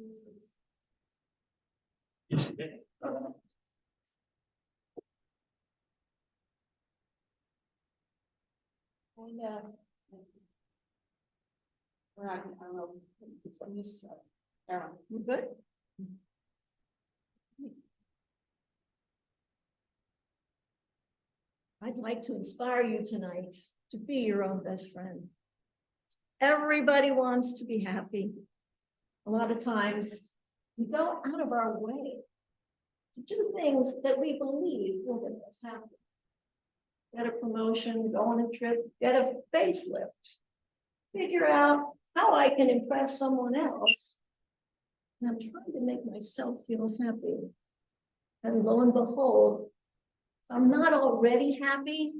And where I don't know which one you start. You good? I'd like to inspire you tonight to be your own best friend. Everybody wants to be happy. A lot of times we go out of our way to do things that we believe will make us happy. Get a promotion, go on a trip, get a facelift, figure out how I can impress someone else. And I'm trying to make myself feel happy. And lo and behold, if I'm not already happy,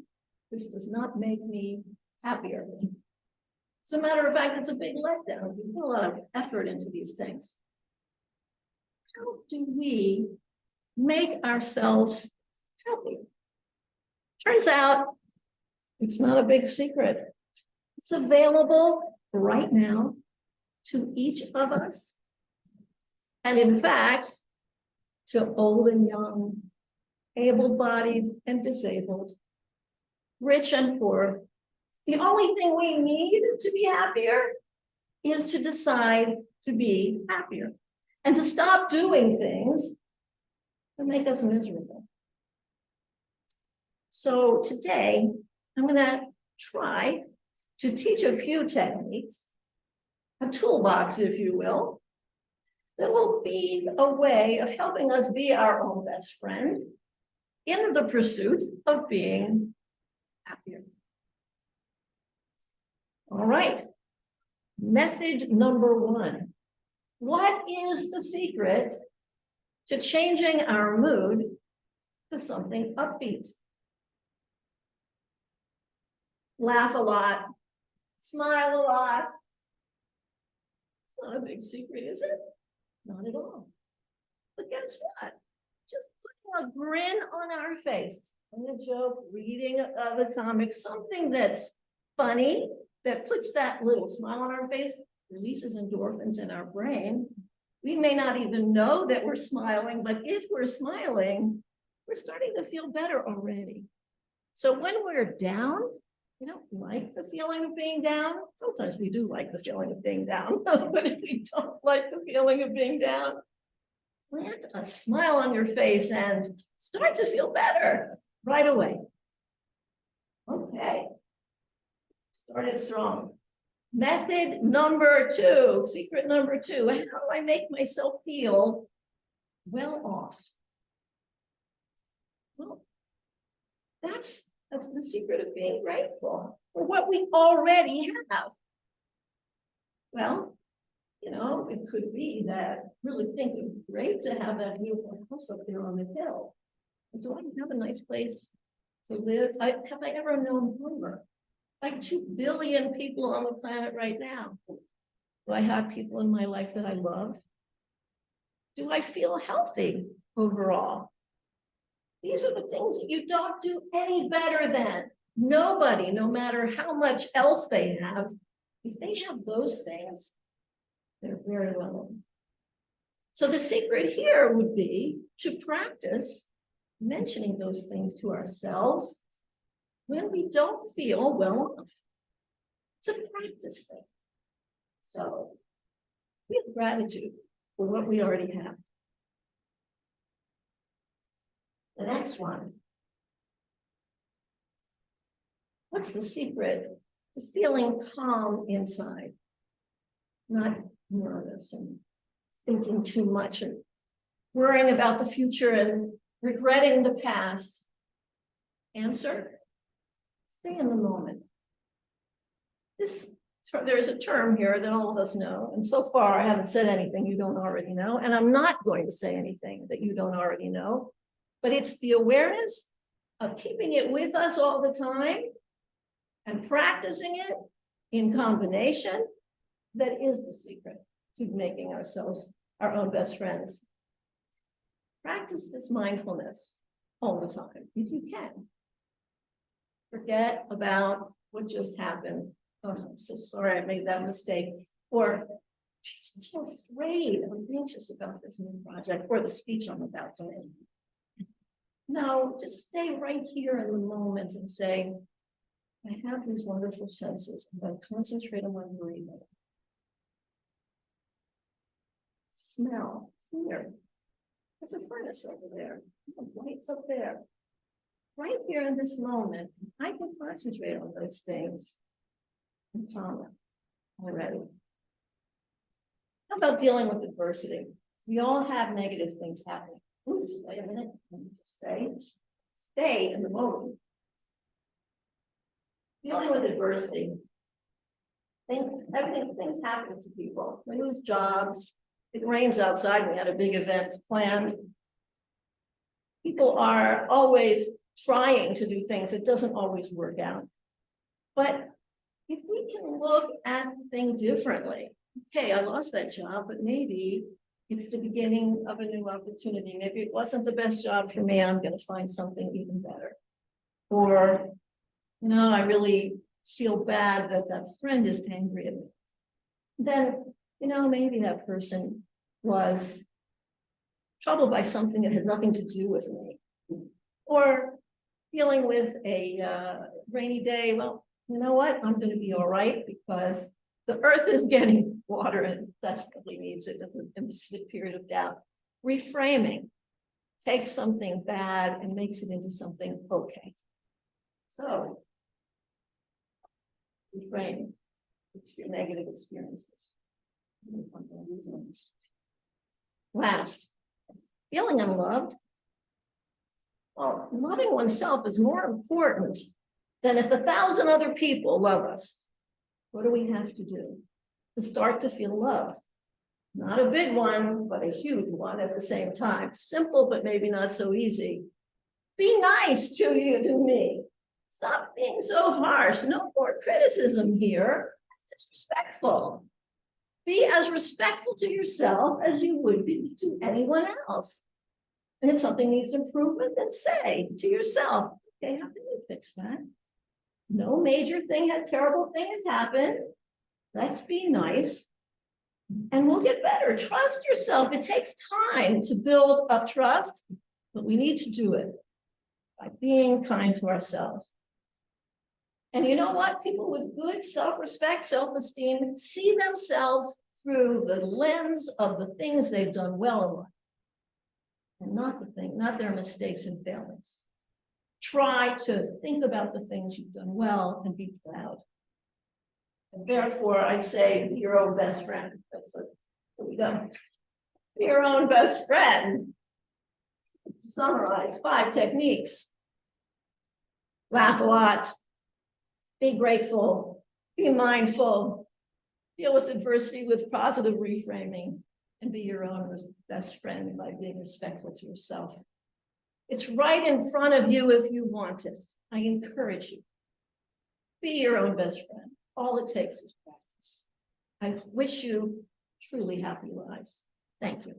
this does not make me happier. As a matter of fact, it's a big letdown. We put a lot of effort into these things. How do we make ourselves happy? Turns out it's not a big secret. It's available right now to each of us. And in fact, to old and young, able-bodied and disabled, rich and poor. The only thing we need to be happier is to decide to be happier and to stop doing things that make us miserable. So today, I'm going to try to teach a few techniques, a toolbox, if you will, that will be a way of helping us be our own best friend in the pursuit of being happier. All right, method number one. What is the secret to changing our mood to something upbeat? Laugh a lot, smile a lot. It's not a big secret, is it? Not at all. But guess what? Just putting a grin on our face, telling a joke, reading the comics, something that's funny, that puts that little smile on our face, releases endorphins in our brain. We may not even know that we're smiling, but if we're smiling, we're starting to feel better already. So when we're down, we don't like the feeling of being down. Sometimes we do like the feeling of being down, but if we don't like the feeling of being down, plant a smile on your face and start to feel better right away. Okay. Started strong. Method number two, secret number two. How do I make myself feel well off? Well, that's the secret of being grateful for what we already have. Well, you know, it could be that really think it would be great to have that beautiful house up there on the hill. But do I have a nice place to live? Have I ever known hunger? Like 2 billion people on the planet right now. Do I have people in my life that I love? Do I feel healthy overall? These are the things that you don't do any better than. Nobody, no matter how much else they have, if they have those things, they're very well. So the secret here would be to practice mentioning those things to ourselves when we don't feel well off. It's a practice thing. So we have gratitude for what we already have. The next one. What's the secret to feeling calm inside? Not nervous and thinking too much and worrying about the future and regretting the past. Answer. Stay in the moment. There's a term here that all of us know, and so far I haven't said anything you don't already know, and I'm not going to say anything that you don't already know, but it's the awareness of keeping it with us all the time and practicing it in combination that is the secret to making ourselves our own best friends. Practice this mindfulness all the time, if you can. Forget about what just happened. Oh, I'm so sorry I made that mistake. Or I'm so afraid, I'm anxious about this new project or the speech I'm about to make. No, just stay right here in the moment and say, I have these wonderful senses. I'm going to concentrate on my breathing. Smell, hear. There's a furnace over there. Lights up there. Right here in this moment, I can concentrate on those things. I'm calmer already. How about dealing with adversity? We all have negative things happening. Oops, wait a minute. Let me just stay in the moment. Dealing with adversity. Things happen to people. We lose jobs. It rains outside. We had a big event planned. People are always trying to do things. It doesn't always work out. But if we can look at the thing differently, okay, I lost that job, but maybe it's the beginning of a new opportunity. Maybe it wasn't the best job for me. I'm going to find something even better. Or, I really feel bad that that friend is angry at me. Then, maybe that person was troubled by something that had nothing to do with me. Or dealing with a rainy day. Well, you know what? I'm going to be all right because the earth is getting water and it desperately needs it in this period of doubt. Reframing takes something bad and makes it into something okay. So, reframe your negative experiences. Last, feeling unloved. Well, loving oneself is more important than if 1,000 other people love us. What do we have to do to start to feel loved? Not a big one, but a huge one at the same time. Simple, but maybe not so easy. Be nice to me. Stop being so harsh. No more criticism here. Disrespectful. Be as respectful to yourself as you would be to anyone else. And if something needs improvement, then say to yourself, okay, how can you fix that? No major thing, terrible thing has happened. Let's be nice. And we'll get better. Trust yourself. It takes time to build up trust, but we need to do it by being kind to ourselves. And you know what? People with good self-respect, self-esteem, see themselves through the lens of the things they've done well in life. And not their mistakes and failings. Try to think about the things you've done well and be proud. And therefore, I say, be your own best friend. Here we go. Be your own best friend. To summarize, 5 techniques. Laugh a lot. Be grateful. Be mindful. Deal with adversity with positive reframing. And be your own best friend by being respectful to yourself. It's right in front of you if you want it. I encourage you. Be your own best friend. All it takes is practice. I wish you truly happy lives. Thank you.